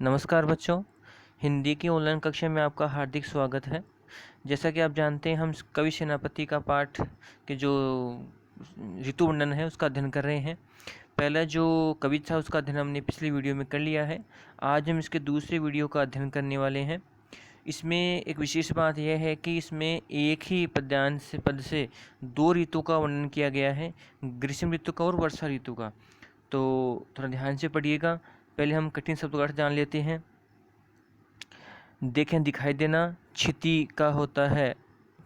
नमस्कार बच्चों, हिंदी की ऑनलाइन कक्षा में आपका हार्दिक स्वागत है। जैसा कि आप जानते हैं, हम कवि सेनापति का पाठ के जो ऋतु वर्णन है उसका अध्ययन कर रहे हैं। पहला जो कवि था उसका अध्ययन हमने पिछली वीडियो में कर लिया है। आज हम इसके दूसरे वीडियो का अध्ययन करने वाले हैं। इसमें एक विशेष बात यह है कि इसमें एक ही पद से दो ऋतु का वर्णन किया गया है, ग्रीष्म ऋतु का और वर्षा ऋतु का। तो थोड़ा ध्यान से पढ़िएगा। पहले हम कठिन शब्दों का अर्थ जान लेते हैं। देखें, दिखाई देना, क्षिति का होता है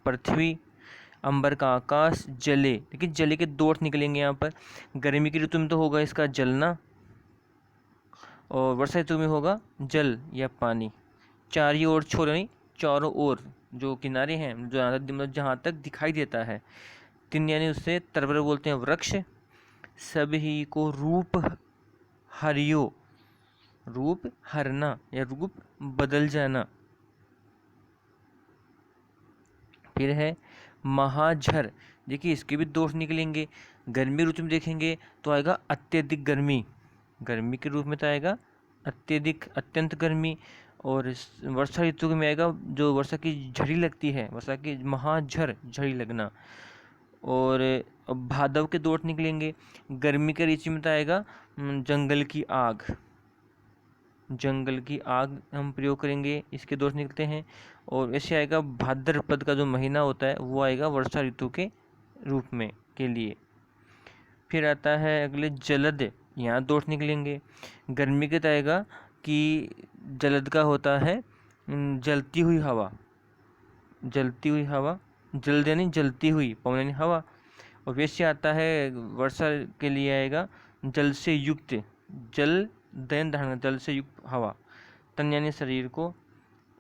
पृथ्वी, अंबर का आकाश, जले। देखिए जले के दो अर्थ निकलेंगे यहाँ पर। गर्मी की ऋतु में तो होगा इसका जलना, और वर्षा ऋतु में होगा जल या पानी। चारी ओर छोर यानी चारों ओर जो किनारे हैं, जो जहाँ तक दिखाई देता है। तीन यानी उससे तरवर बोलते हैं वृक्ष। सभी को रूप हरियो, रूप हरना या रूप बदल जाना। फिर है महाझर। देखिए इसके भी दोष निकलेंगे। गर्मी ऋतु में देखेंगे तो आएगा अत्यधिक गर्मी, गर्मी के रूप में तो आएगा अत्यधिक, अत्यंत गर्मी। और वर्षा ऋतु में आएगा जो वर्षा की झड़ी लगती है, वर्षा की महाझर, झड़ी लगना। और भादव के दोष निकलेंगे। गर्मी के ऋतु में तो आएगा जंगल की आग, जंगल की आग हम प्रयोग करेंगे, इसके दोष निकलते हैं। और ऐसे आएगा भाद्रपद का जो महीना होता है वो आएगा वर्षा ऋतु के रूप में के लिए। फिर आता है अगले जलद, यहाँ दोष निकलेंगे। गर्मी के आएगा कि जलद का होता है जलती हुई हवा, जलती हुई हवा, जल्द यानी जलती हुई, पवन यानी हवा। और वैसे आता है वर्षा के लिए आएगा जल से युक्त, जल दैन धारण, जल से युक्त हवा, तन यानी शरीर को।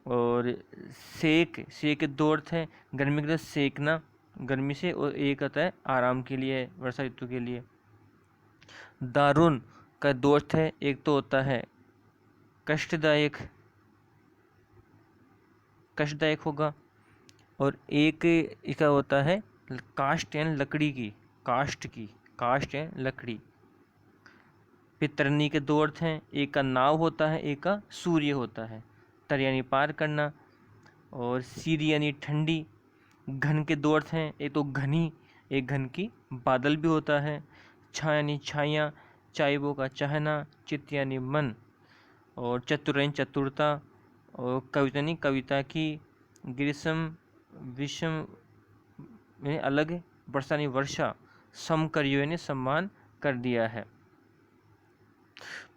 और सेक, सेक के दो अर्थ है। गर्मी के लिए सेकना, गर्मी से, और एक आता है आराम के लिए, वर्षा ऋतु के लिए। दारुण का दो अर्थ है। एक तो होता है कष्टदायक, कष्टदायक होगा। और एक इसका होता है काष्ठ यानी लकड़ी की, काष्ठ की, काष्ठ यानी लकड़ी। फिर तरनी के दो अर्थ हैं। एक का नाव होता है, एक का सूर्य होता है। तर यानी पार करना, और सीरी यानी ठंडी। घन के दो अर्थ हैं। एक तो घनी, एक घन की बादल भी होता है। छा यानी छाया, चाइबो का चाहना। चित्त यानी मन। और चतुर यानी चतुरता। और कविता यानी कविता की। ग्रीष्म, विषम यानी अलग, वर्षा यानी वर्षा। सम करियो यानी सम्मान कर दिया है।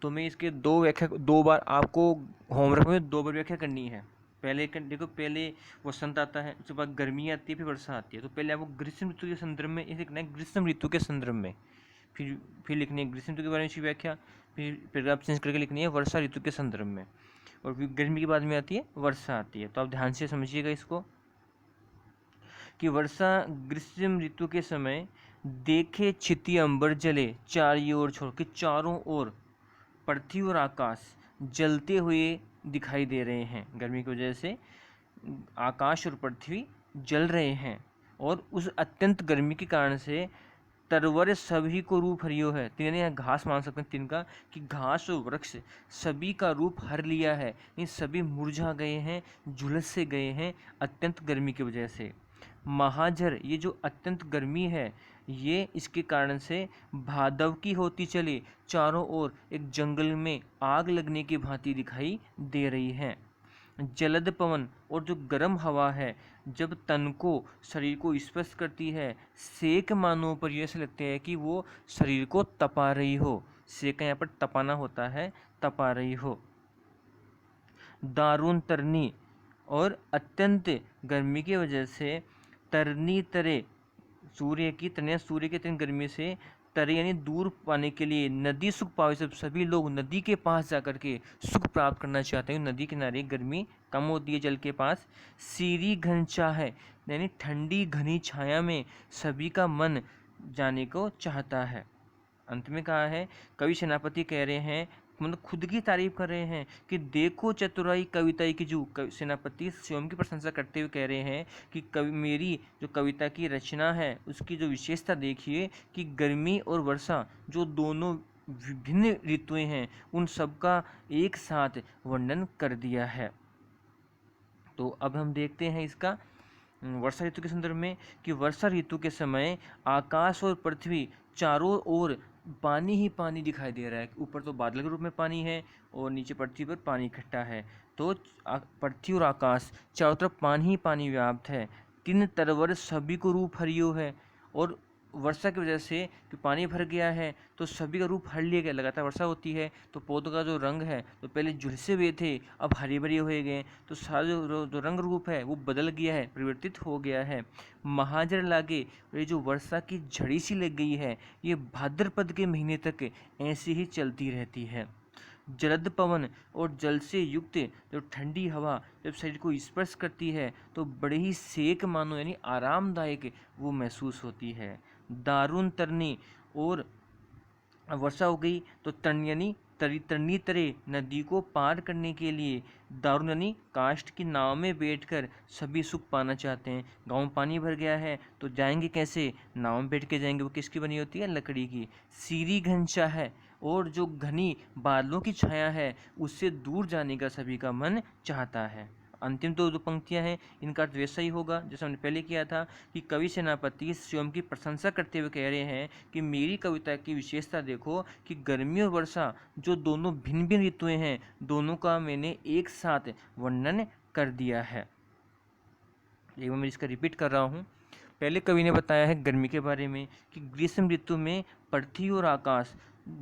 तो मैं इसके दो व्याख्या, दो बार आपको होमवर्क में दो बार व्याख्या करनी है। पहले देखो, पहले वसंत आता है, उसके बाद गर्मी आती है, फिर वर्षा आती है। तो पहले आपको ग्रीष्म ऋतु के संदर्भ में इसे लिखना है, ग्रीष्म ऋतु के संदर्भ में। फिर लिखनी है ग्रीष्म ऋतु के बारे में इसकी व्याख्या। फिर पैराग्राफ चेंज करके लिखनी है वर्षा ऋतु के संदर्भ में। और फिर गर्मी के बाद में आती है वर्षा आती है। तो आप ध्यान से समझिएगा इसको कि वर्षा ग्रीष्म ऋतु के समय देखे क्षिति अंबर जले, चारों ओर छोड़ के, चारों ओर पृथ्वी और आकाश जलते हुए दिखाई दे रहे हैं। गर्मी की वजह से आकाश और पृथ्वी जल रहे हैं। और उस अत्यंत गर्मी के कारण से तरवर सभी को रूप हरियो है, तीन यहाँ घास मान सकते हैं तीन का, कि घास और वृक्ष सभी का रूप हर लिया है। ये सभी मुरझा गए हैं, झुलस से गए हैं अत्यंत गर्मी की वजह से। महाझर, ये जो अत्यंत गर्मी है, ये इसके कारण से भादव की होती चली, चारों ओर एक जंगल में आग लगने की भांति दिखाई दे रही है। जलद पवन, और जो गर्म हवा है, जब तन को, शरीर को स्पर्श करती है, सेक मानो पर ये ऐसे लगते हैं कि वो शरीर को तपा रही हो। सेक यहाँ पर तपाना होता है, तपा रही हो। दारुण तरनी, और अत्यंत गर्मी की वजह से तरनी तरे, सूर्य की तरह, सूर्य के तरह गर्मी से तरे यानी दूर पाने के लिए, नदी सुख पावे, सब सभी लोग नदी के पास जाकर के सुख प्राप्त करना चाहते हैं। नदी किनारे गर्मी कम होती है जल के पास। सीरी घन चाह, यानी ठंडी घनी छाया में सभी का मन जाने को चाहता है। अंत में कहा है, कवि सेनापति कह रहे हैं, मतलब खुद की तारीफ कर रहे हैं कि देखो चतुराई कविता की जू। सेनापति स्वयं की प्रशंसा करते हुए कह रहे हैं कि कवि, मेरी जो कविता की रचना है उसकी जो विशेषता देखिए कि गर्मी और वर्षा जो दोनों विभिन्न ऋतुएं हैं उन सब का एक साथ वर्णन कर दिया है। तो अब हम देखते हैं इसका वर्षा ऋतु के संदर्भ में कि वर्षा ऋतु के समय आकाश और पृथ्वी चारों ओर पानी ही पानी दिखाई दे रहा है। ऊपर तो बादल के रूप में पानी है और नीचे पृथ्वी पर पानी इकट्ठा है। तो पृथ्वी और आकाश चारों तरफ पानी ही पानी व्याप्त है। तीन तरवर सभी को रूप हरियो है। और वर्षा की वजह से कि पानी भर गया है तो सभी का रूप हर लिया गया। लगातार वर्षा होती है तो पौधों का जो रंग है तो पहले झुलसे हुए थे अब हरे भरे हो गए। तो सारा जो रंग रूप है वो बदल गया है, परिवर्तित हो गया है। महाजर लागे, ये जो वर्षा की झड़ी सी लग गई है ये भाद्रपद के महीने तक ऐसी ही चलती रहती है। जलद पवन और जल से युक्त जो ठंडी हवा जब शरीर को स्पर्श करती है तो बड़े ही सेक मानो यानी आरामदायक वो महसूस होती है। दारुण तरनी और वर्षा हो गई तो तरण यानी तरनी तरे नदी को पार करने के लिए दारुण यानी काष्ठ की नाव में बैठकर सभी सुख पाना चाहते हैं। गाँव में पानी भर गया है तो जाएंगे कैसे? नाव में बैठ के जाएंगे। वो किसकी बनी होती है? लकड़ी की। सीरी घनशा है और जो घनी बादलों की छाया है उससे दूर जाने का सभी का मन चाहता है। अंतिम दो पंक्तियां हैं इनका अर्थ वैसा ही होगा जैसा हमने पहले किया था कि कवि सेनापति स्वयं की प्रशंसा करते हुए कह रहे हैं कि मेरी कविता की विशेषता देखो कि गर्मी और वर्षा जो दोनों भिन्न भिन्न ऋतुएं हैं दोनों का मैंने एक साथ वर्णन कर दिया है। एक बार मैं इसका रिपीट कर रहा हूँ। पहले कवि ने बताया है गर्मी के बारे में कि ग्रीष्म ऋतु में पृथ्वी और आकाश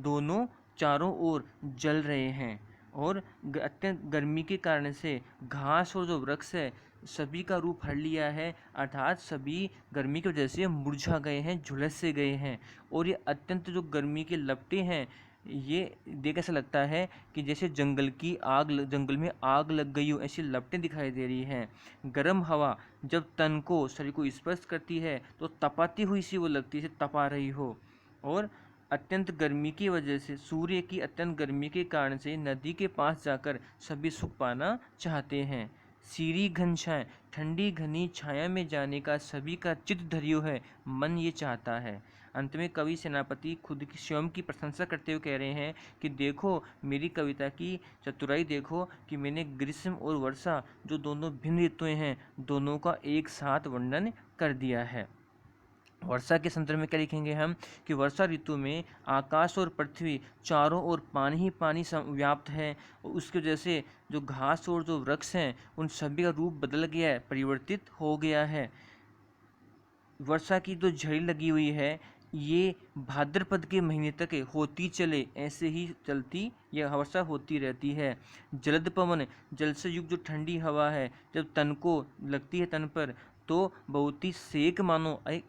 दोनों चारों ओर जल रहे हैं और अत्यंत गर्मी के कारण से घास और जो वृक्ष है सभी का रूप हर लिया है, अर्थात सभी गर्मी की वजह से मुरझा गए हैं, झुलस से गए हैं। और ये अत्यंत जो गर्मी के लपटे हैं ये देख ऐसा लगता है कि जैसे जंगल में आग लग गई हो, ऐसी लपटें दिखाई दे रही हैं। गर्म हवा जब तन को शरीर को स्पर्श करती है तो तपाती हुई सी वो लगती है, तपा रही हो। और अत्यंत गर्मी की वजह से सूर्य की अत्यंत गर्मी के कारण से नदी के पास जाकर सभी सुख पाना चाहते हैं। सीरी घनछाएं, ठंडी घनी छाया में जाने का सभी का चित्त धरियो है, मन ये चाहता है। अंत में कवि सेनापति खुद की स्वयं की प्रशंसा करते हुए कह रहे हैं कि देखो मेरी कविता की चतुराई देखो कि मैंने ग्रीष्म और वर्षा जो दोनों भिन्न ऋतुएं हैं दोनों का एक साथ वर्णन कर दिया है। वर्षा के संदर्भ में क्या लिखेंगे हम कि वर्षा ऋतु में आकाश और पृथ्वी चारों ओर पानी ही पानी व्याप्त है। उसकी वजह से जो घास और जो वृक्ष हैं उन सभी का रूप बदल गया है, परिवर्तित हो गया है। वर्षा की जो झड़ी लगी हुई है ये भाद्रपद के महीने तक होती चले, ऐसे ही चलती यह वर्षा होती रहती है। जलद पवन, जल से युक्त जो ठंडी हवा है जब तन को लगती है तन पर तो बहुत ही सेक मानो एक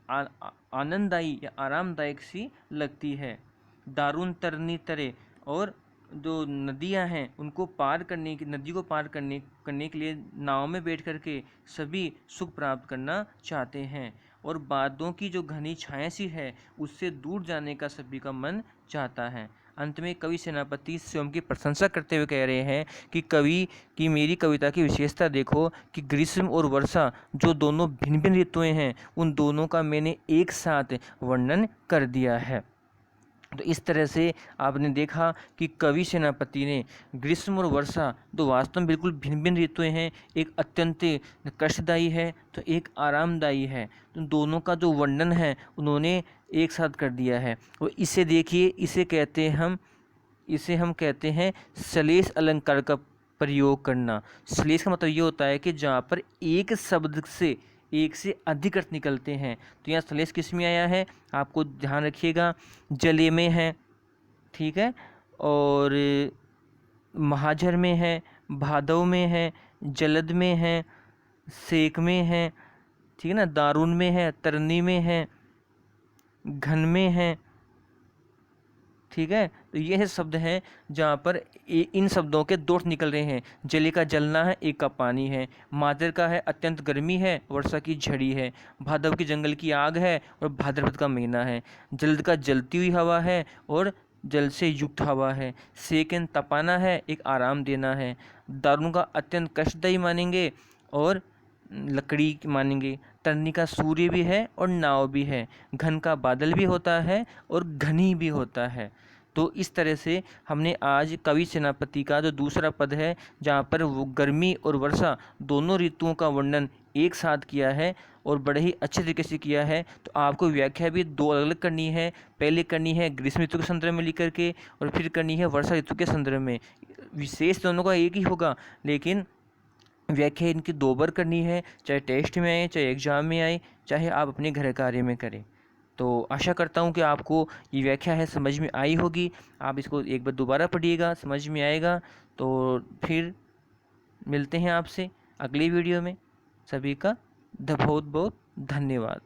आनंददायी या आरामदायक सी लगती है। दारुण तरनी तरे और जो नदियां हैं उनको पार करने की नदी को पार करने के लिए नाव में बैठ करके सभी सुख प्राप्त करना चाहते हैं। और बादलों की जो घनी छाया सी है उससे दूर जाने का सभी का मन चाहता है। अंत में कवि सेनापति स्वयं की प्रशंसा करते हुए कह रहे हैं कि कवि की मेरी कविता की विशेषता देखो कि ग्रीष्म और वर्षा जो दोनों भिन्न भिन्न ऋतुएं हैं उन दोनों का मैंने एक साथ वर्णन कर दिया है। तो इस तरह से आपने देखा कि कवि सेनापति ने ग्रीष्म और वर्षा दो वास्तव में बिल्कुल भिन्न भिन्न ऋतुएं हैं, एक अत्यंत कष्टदायी है तो एक आरामदायी है, तो दोनों का जो वर्णन है उन्होंने एक साथ कर दिया है। और इसे देखिए, इसे हम कहते हैं श्लेष अलंकार का प्रयोग करना। श्लेष का मतलब ये होता है कि जहाँ पर एक से अधिक अर्थ निकलते हैं। तो यहाँ श्लेष किस में आया है आपको ध्यान रखिएगा, जले में है, ठीक है, और महाझर में है, भादव में है, जलद में है, सेक में है, ठीक है ना, दारुण में है, तरनी में है, घन में है, ठीक है। तो ये शब्द हैं जहाँ पर इन शब्दों के दो अर्थ निकल रहे हैं। जले का जलना है, एक का पानी है। मादर का है अत्यंत गर्मी है, वर्षा की झड़ी है। भादव की जंगल की आग है और भाद्रपद का महीना है। जल्द का जलती हुई हवा है और जल से युक्त हवा है। सेकंड तपाना है, एक आराम देना है। दारुण का अत्यंत कष्टदायी मानेंगे और लकड़ी मानेंगे। तरनी का सूर्य भी है और नाव भी है। घन का बादल भी होता है और घनी भी होता है। तो इस तरह से हमने आज कवि सेनापति का जो दूसरा पद है, जहाँ पर वो गर्मी और वर्षा दोनों ऋतुओं का वर्णन एक साथ किया है और बड़े ही अच्छे तरीके से किया है। तो आपको व्याख्या भी दो अलग अलग करनी है। पहले करनी है ग्रीष्म ऋतु के संदर्भ में लिख करके, और फिर करनी है वर्षा ऋतु के संदर्भ में। विशेष दोनों का एक ही होगा, लेकिन व्याख्या इनकी दो बार करनी है, चाहे टेस्ट में आए, चाहे एग्जाम में आए, चाहे आप अपने घर कार्य में करें। तो आशा करता हूँ कि आपको ये व्याख्या है समझ में आई होगी। आप इसको एक बार दोबारा पढ़िएगा, समझ में आएगा। तो फिर मिलते हैं आपसे अगली वीडियो में। सभी का बहुत बहुत धन्यवाद।